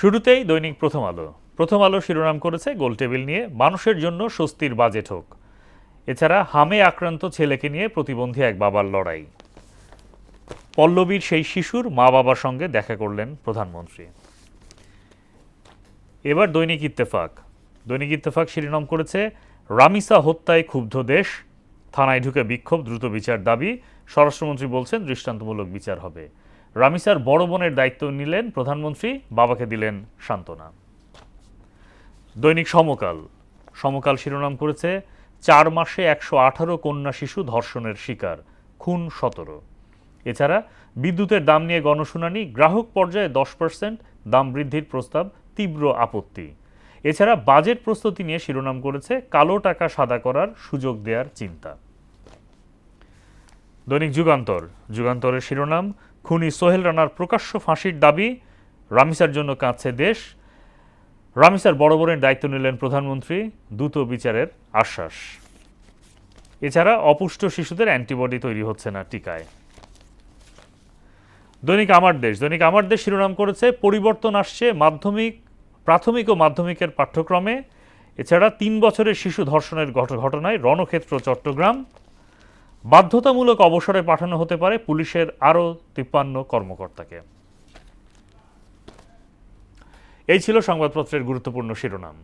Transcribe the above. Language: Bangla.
শুরুতেই দৈনিক প্রথম আলো। প্রথম আলো শিরোনাম করেছে গোলটেবিল নিয়ে মানুষের জন্য স্বস্তির বাজেট হোক। এছাড়া হামে আক্রান্ত ছেলেকে নিয়ে প্রতিবন্ধী এক বাবার লড়াই। পল্লবীর সেই শিশুর মা বাবার সঙ্গে দেখা করলেন প্রধানমন্ত্রী। এবার দৈনিক ইত্তেফাক। দৈনিক ইত্তেফাক শিরোনাম করেছে রামিসা হত্যায় ক্ষুব্ধ দেশ, থানায় ঢুকে বিক্ষোভ, দ্রুত বিচার দাবি। স্বরাষ্ট্রমন্ত্রী বলছেন দৃষ্টান্তমূলক বিচার হবে। রামিসার বড় বোনের দায়িত্ব নিলেন প্রধানমন্ত্রী, বাবাকে দিলেন সান্ত্বনা। দৈনিক সমকাল। সমকাল শিরোনাম করেছে 4 মাসে 118 কন্যা শিশু ধর্ষণের শিকার, খুন 17। এছাড়া বিদ্যুতের দাম নিয়ে গণশুনানি, গ্রাহক পর্যায়ে 10% দাম বৃদ্ধির প্রস্তাব, তীব্র আপত্তি। এছাড়া বাজেট প্রস্তুতি নিয়ে শিরোনাম করেছে কালো টাকা সাদা করার সুযোগ দেওয়ার চিন্তা। দৈনিক যুগান্তর। যুগান্তরের শিরোনাম খুনি সোহেল রানার প্রকাশ্য ফাঁসির দাবি, রামিসার জন্য কাঁদছে দেশ। রামিসার বড় বোনের দায়িত্ব নিলেন প্রধানমন্ত্রী, দ্রুত বিচারের আশ্বাস। এছাড়া অপুষ্ট শিশুদের অ্যান্টিবডি তৈরি হচ্ছে না টিকায়। দৈনিক আমার দেশ। দৈনিক আমার দেশ শিরোনাম করেছে পরিবর্তন আসছে প্রাথমিক ও মাধ্যমিকের পাঠ্যক্রমে। এছাড়া 3 বছরের শিশু ধর্ষণের ঘটনায় রণক্ষেত্র চট্টগ্রাম। বাধ্যতামূলক অবসরে পাঠানো হতে পারে পুলিশের আরও 53 কর্মকর্তাকে। এই ছিল সংবাদপত্রের গুরুত্বপূর্ণ শিরোনাম।